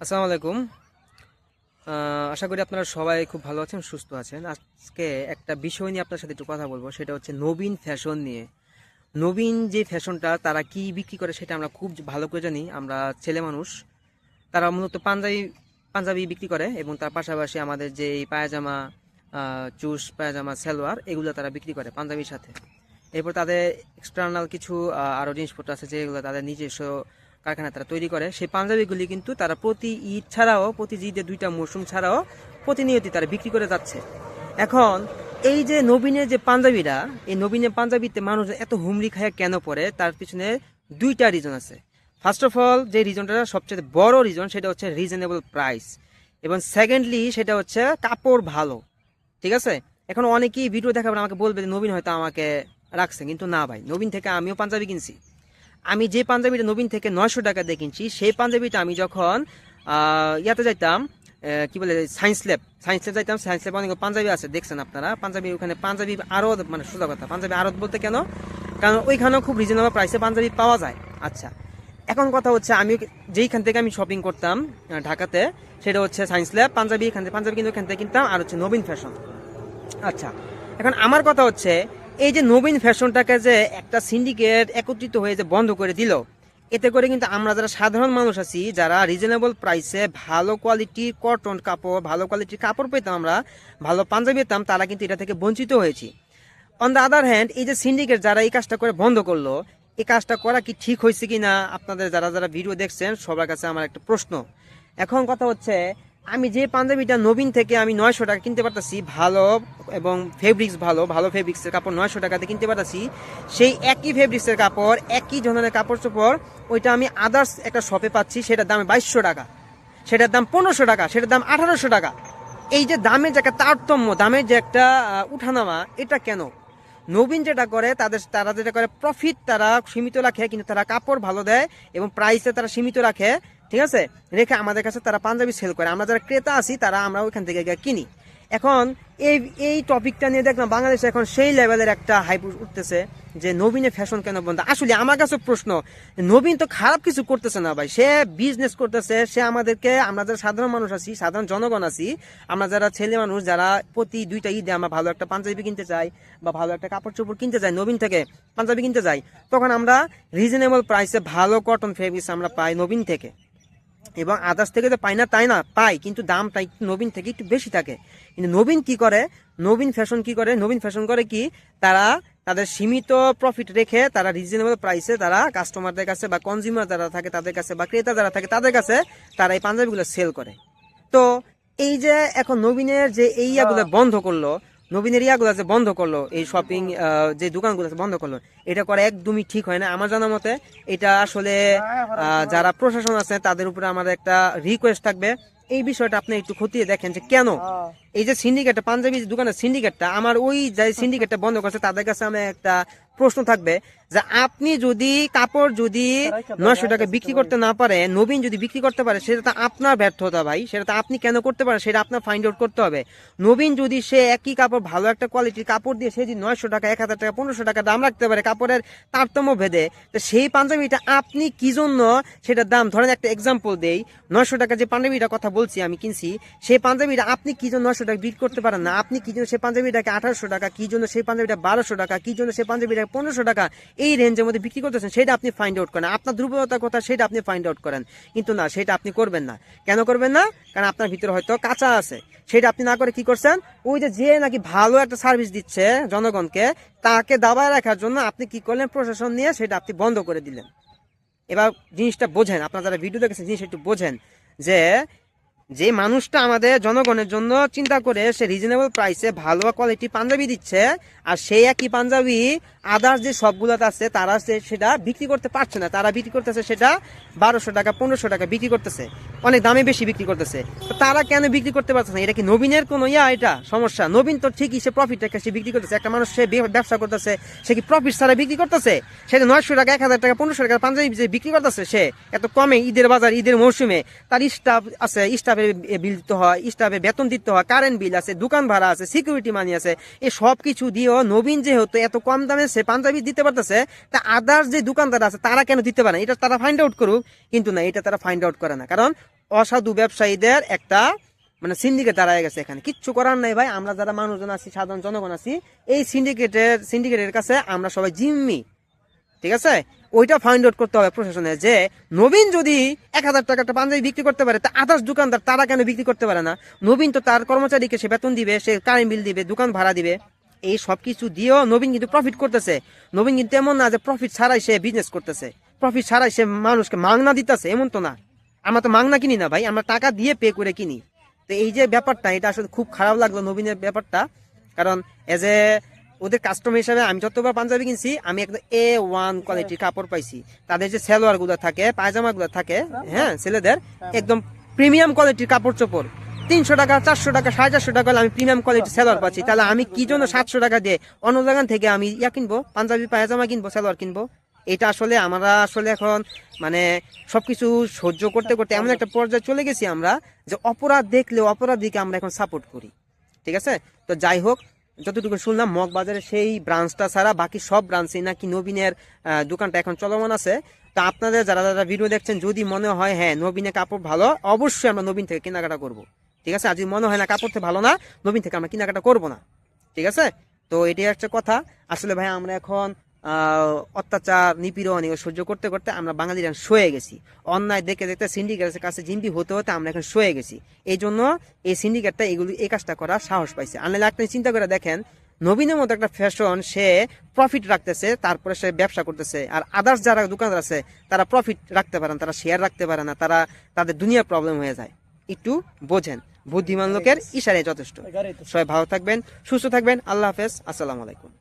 আসসালামু আলাইকুম। আশা করি আপনারা সবাই খুব ভালো আছেন, সুস্থ আছেন। আজকে একটা বিষয় নিয়ে আপনার সাথে একটু কথা বলবো, সেটা হচ্ছে নবীন ফ্যাশন নিয়ে। নবীন যে ফ্যাশনটা তারা কি বিক্রি করে সেটা আমরা খুব ভালো করে জানি। আমরা ছেলে মানুষ, তারা মূলত পাঞ্জাবি পাঞ্জাবি বিক্রি করে এবং তার পাশাপাশি আমাদের যে এই পায়জামা, চুস পায়জামা, সালোয়ার এগুলো তারা বিক্রি করে পাঞ্জাবির সাথে। এরপর তাদের এক্সটার্নাল কিছু আরও জিনিসপত্র আছে যেগুলো তাদের নিজস্ব কারখানায় তারা তৈরি করে। সেই পাঞ্জাবিগুলি কিন্তু তারা প্রতি ঈদ ছাড়াও, প্রতি ঈদের 2টা মৌসুম ছাড়াও প্রতিনিয়তই তারা বিক্রি করে যাচ্ছে। এখন এই যে নবীনের যে পাঞ্জাবিরা, এই নবীনের পাঞ্জাবিতে মানুষ এত হুমড়ি খায় কেন পড়ে, তার পিছনে 2টা রিজন আছে। ফার্স্ট অফ অল, যে রিজনটা সবচেয়ে বড় রিজন, সেটা হচ্ছে রিজনেবল প্রাইস, এবং সেকেন্ডলি সেটা হচ্ছে কাপড় ভালো। ঠিক আছে। এখন অনেকেই ভিডিও দেখাবেন, আমাকে বলবে যে নবীন হয়তো আমাকে রাখছে, কিন্তু না ভাই, নবীন থেকে আমিও পাঞ্জাবি কিনছি। আমি যে পাঞ্জাবিটা নবীন থেকে 900 টাকা দিয়ে কিনছি, সেই পাঞ্জাবিটা আমি যখন ইয়াতে যাইতাম, কি বলে, সায়েন্স ল্যাব যাইতাম। সায়েন্স ল্যাব অনেক পাঞ্জাবি আছে, দেখছেন আপনারা পাঞ্জাবি, ওখানে পাঞ্জাবি আরও, মানে সোজা কথা, পাঞ্জাবি আড়ত বলতে কেন, কারণ ওইখানেও খুব রিজনেবল প্রাইসে পাঞ্জাবি পাওয়া যায়। আচ্ছা, এখন কথা হচ্ছে, আমি যেইখান থেকে আমি শপিং করতাম ঢাকাতে, সেটা হচ্ছে সায়েন্স ল্যাব। পাঞ্জাবি এখান থেকে, পাঞ্জাবি কিন্তু এখান থেকে কিনতাম, আর হচ্ছে নবীন ফ্যাশন। আচ্ছা, এখন আমার কথা হচ্ছে, এই যে নবীন ফ্যাশনটাকে যে একটা সিন্ডিকেট একত্রিত হয়ে যে বন্ধ করে দিল, এতে করে কিন্তু আমরা যারা সাধারণ মানুষ আছি, যারা রিজনেবল প্রাইসে ভালো কোয়ালিটির কটন কাপড়, ভালো কোয়ালিটির কাপড় পেতাম, আমরা ভালো পাঞ্জাবি পেতাম, তারা কিন্তু এটা থেকে বঞ্চিত হয়েছি। অন দ্য আদার হ্যান্ড, এই যে সিন্ডিকেট যারা এই কাজটা করে বন্ধ করলো, এই কাজটা করা কি ঠিক হয়েছে কিনা, আপনাদের যারা যারা ভিডিও দেখছেন সবার কাছে আমার একটা প্রশ্ন। এখন কথা হচ্ছে, আমি যে পাঞ্জাবিটা নবীন থেকে আমি 900 টাকা কিনতে পারতাছি, ভালো এবং ফেব্রিক্স ভালো, ভালো ফেব্রিক্সের কাপড় 900 টাকাতে কিনতে পারতাছি, সেই একই ফেব্রিক্সের কাপড়, একই ধরনের কাপড় চোপড়, ওইটা আমি আদার্স একটা শপে পাচ্ছি, সেটার দাম 2200 টাকা, সেটার দাম 1500 টাকা, সেটার দাম 1800 টাকা। এই যে দামের যে একটা তারতম্য, দামের যে একটা উঠানামা, এটা কেন? নবীন যেটা করে, তারা যেটা করে, প্রফিট তারা সীমিত রাখে, কিন্তু তারা কাপড় ভালো দেয় এবং প্রাইসে তারা সীমিত রাখে। ঠিক আছে, রেখে আমাদের কাছে তারা পাঞ্জাবি সেল করে, আমরা যারা ক্রেতা আছি তারা আমরা ওইখান থেকে কিনি। এখন এই এই টপিকটা নিয়ে দেখলাম বাংলাদেশে এখন সেই লেভেলের একটা হাইপ উঠতেছে যে নবীনে ফ্যাশন কেন বন্ধ। আসলে আমার কাছে প্রশ্ন, নবীন তো খারাপ কিছু করতেছে না ভাই, সে বিজনেস করতেছে। সে আমাদেরকে, আমরা যারা সাধারণ মানুষ আছি, সাধারণ জনগণ আছি, আমরা যারা ছেলে মানুষ, যারা প্রতি 2টা ঈদে আমরা ভালো একটা পাঞ্জাবি কিনতে চাই বা ভালো একটা কাপড় চোপড় কিনতে চাই, নবীন থেকে পাঞ্জাবি কিনতে যাই, তখন আমরা রিজনেবল প্রাইসে ভালো কটন ফেব্রিক্স আমরা পাই নবীন থেকে, এবং আদার্স থেকে তো পাই না তাই না, পাই, কিন্তু দামটা একটু নবীন থেকে একটু বেশি থাকে। কিন্তু নবীন কি করে, নবীন ফ্যাশন কি করে, নবীন ফ্যাশন করে কি, তারা তাদের সীমিত প্রফিট রেখে তারা রিজনেবল প্রাইসে তারা কাস্টমারদের কাছে বা কনজিউমার যারা থাকে তাদের কাছে বা ক্রেতা যারা থাকে তাদের কাছে তারা এই পাঞ্জাবিগুলো সেল করে। তো এই যে এখন নবীনের যে এই ইয়াগুলো বন্ধ করলো, নবীনের ইয়াগুলো যে বন্ধ করলো, এই শপিং যে দোকানগুলো বন্ধ করলো, এটা করা একদমই ঠিক হয় না আমার জানা মতে। এটা আসলে যারা প্রশাসন আছে তাদের উপরে আমাদের একটা রিকোয়েস্ট থাকবে, এই বিষয়টা আপনি একটু খতিয়ে দেখেন যে কেন এই যে সিন্ডিকেটটা, পাঞ্জাবি দোকানের সিন্ডিকেটটা, আমার ওই যে সিন্ডিকেটটা বন্ধ করছে তাদের কাছে আমার একটা প্রশ্ন থাকবে যে আপনি যদি কাপড় যদি 900 টাকা বিক্রি করতে না পারে, নবীন যদি বিক্রি করতে পারে, সেটা তো আপনার ব্যর্থতা ভাই, সেটা তো আপনি কেন করতে পারেন সেটা আপনার ফাইন্ড আউট করতে হবে। নবীন যদি সে একই কাপড়, ভালো একটা কোয়ালিটির কাপড় দিয়ে সে যদি 900 টাকা, 1000 টাকা, 1500 টাকা দাম রাখতে পারে কাপড়ের তারতম্য ভেদে, তো সেই পাঞ্জাবিটা আপনি কি জন্য সেটার দাম, ধরেন একটা এক্সাম্পল দেই, 900 টাকা যে পাঞ্জাবিটার কথা বলছি আমি কিনছি, সেই পাঞ্জাবিটা আপনি কি জন্য 900 টাকা বিক্রি করতে পারেন না, আপনি কি জন্য সেই পাঞ্জাবিটাকে 1800 টাকা, কি জন্য সেই পাঞ্জাবিটা 1200 টাকা, কি জন্য সেই পাঞ্জাবিটাকে 1500 টাকা এই রেঞ্জের মধ্যে বিক্রি করতেছেন, সেটা আপনি ফাইন্ড আউট করেন। আপনার দুর্বলতার কথা সেটা আপনি ফাইন্ড আউট করেন, কিন্তু না, সেটা আপনি করবেন না। কেন করবেন না? কারণ আপনার ভিতরে হয়তো কাঁচা আছে। সেটা আপনি না করে কি করছেন, ওই যে নাকি ভালো একটা সার্ভিস দিচ্ছে জনগণকে, তাকে দাবায় রাখার জন্য আপনি কি করলেন, প্রশাসন নিয়ে সেটা আপনি বন্ধ করে দিলেন। এবার জিনিসটা বোঝেন, আপনারা যারা ভিডিও দেখেছেন জিনিসটা একটু বোঝেন, যে যে মানুষটা আমাদের জনগণের জন্য চিন্তা করে সে রিজনেবল প্রাইসে ভালো কোয়ালিটি পাঞ্জাবি দিচ্ছে, আর সেই একই পাঞ্জাবি আদার্স যে সবগুলোতে আছে তারা সেটা বিক্রি করতে পারছে না, তারা বিক্রি করতেছে সেটা 1200 টাকা, 1500 টাকা বিক্রি করতেছে, অনেক দামে বেশি বিক্রি করতেছে। তো তারা কেন বিক্রি করতে পারছে না? এটা কি নবীনের কোনো এটা সমস্যা? নবীন তো ঠিকই সে প্রফিট রেখে সে বিক্রি করতেছে। একটা মানুষ সে ব্যবসা করতেছে, সে কি প্রফিট ছাড়া বিক্রি করতেছে? সেটা 900 টাকা, 1000 টাকা, 1500 টাকা পাঞ্জাবি যে বিক্রি করতেছে সে এত কমে, ঈদের বাজার, ঈদের মৌসুমে, তার স্টাফ আছে, স্টাফের বিল দিতে হয়, স্টাফের বেতন দিতে হয়, কারেন্ট বিল আছে, দোকান ভাড়া আছে, সিকিউরিটি মানি আছে, এই সব কিছু দিয়েও নবীন যেহেতু এত কম দামে সে পাঞ্জাবি দিতে পারতেছে, তা আদার্স যে দোকানদার আছে তারা কেন দিতে পারে না? এটা তারা ফাইন্ড আউট করুক, কিন্তু না, এটা তারা ফাইন্ড আউট করে না। কারণ অসাধু ব্যবসায়ীদের একটা মানে সিন্ডিকেট দাঁড়ায় গেছে এখানে। কিচ্ছু করার নাই ভাই, আমরা যারা মানুষজন আছি, সাধারণ জনগণ আছি, এই সিন্ডিকেটের কাছে আমরা সবাই জিম্মি। ঠিক আছে, ওইটা ফাইন্ড আউট করতে হবে প্রশাসনের, যে নবীন যদি 1000 টাকা একটা পাঞ্জাবি বিক্রি করতে পারে, তা আদার্স দোকানদার তারা কেন বিক্রি করতে পারে না? নবীন তো তার কর্মচারীকে সে বেতন দিবে, সে কারেন্ট বিল দিবে, দোকান ভাড়া দিবে, এই সব কিছু দিয়েও নবীন কিন্তু প্রফিট করতেছে। নবীন কিন্তু এমন না যে প্রফিট ছাড়াই সে বিজনেস করতেছে, প্রফিট ছাড়াই সে মানুষকে মাংনা দিতেছে, এমন তো না। আমরা তো মাংনা কিনি না ভাই, আমরা টাকা দিয়ে পে করে কিনি। তো এই যে ব্যাপারটা, এটা আসলে খুব খারাপ লাগলো নবীনের ব্যাপারটা। কারণ এজ এ ওদের কাস্টমার হিসাবে আমি যতবার পাঞ্জাবি কিনছি, আমি একদম A1 কোয়ালিটির কাপড় পাইছি। তাদের যে সালোয়ার গুলো থাকে, পায়জামা গুলো থাকে, হ্যাঁ ছেলেদের, একদম প্রিমিয়াম কোয়ালিটির কাপড় চোপড়। 300 টাকা, 400 টাকা, 450 টাকা আমি প্রিমিয়াম কোয়ালিটির সালোয়ার পাচ্ছি। তাহলে আমি কি জন্য 700 টাকা দিয়ে অন্য জায়গা থেকে আমি কিনবো, পাঞ্জাবি পায়জামা কিনবো, সালোয়ার কিনবো? এটা আসলে আমরা আসলে এখন মানে সবকিছু সহ্য করতে করতে এমন একটা পর্যায়ে চলে গেছি আমরা, যে অপরাধ দেখলে অপরাধীকে আমরা এখন সাপোর্ট করি। ঠিক আছে, তো যাই হোক, যতটুকু শুনলাম মগবাজারের সেই ব্রাঞ্চটা ছাড়া বাকি সব ব্রাঞ্চে নাকি নবীনের দোকানটা এখন চলমান আছে। তো আপনাদের যারা যারা ভিডিও দেখছেন, যদি মনে হয় হ্যাঁ নবীনের কাপড় ভালো, অবশ্যই আমরা নবীন থেকে কেনাকাটা করব। ঠিক আছে, আর যদি মনে হয় না কাপড় থেকে ভালো না, নবীন থেকে আমরা কেনাকাটা করব না। ঠিক আছে, তো এটাই একটা কথা। আসলে ভাই আমরা এখন অত্যাচার নিপীড়ন এগুলো সহ্য করতে করতে আমরা বাঙালিরা সয়ে গেছি। অন্যায় দেখে দেখতে সিন্ডিকেটের কাছে জিম্বি হতে হতে আমরা এখন সয়ে গেছি। এই জন্য এই সিন্ডিকেটটা এই কাজটা করার সাহস পাইছে। আনলে আপনি চিন্তা করে দেখেন, নবীনের মতো একটা ফ্যাশন, সে প্রফিট রাখতেছে, তারপরে সে ব্যবসা করতেছে, আর আদার্স যারা দোকানদার আছে তারা প্রফিট রাখতে পারে না, তারা শেয়ার রাখতে পারে না, তাদের দুনিয়ার প্রবলেম হয়ে যায়। একটু বোঝেন, বুদ্ধিমান লোকের ইশারায় যথেষ্ট। সবাই ভালো থাকবেন, সুস্থ থাকবেন, আল্লাহ হাফেজ, আসসালামু আলাইকুম।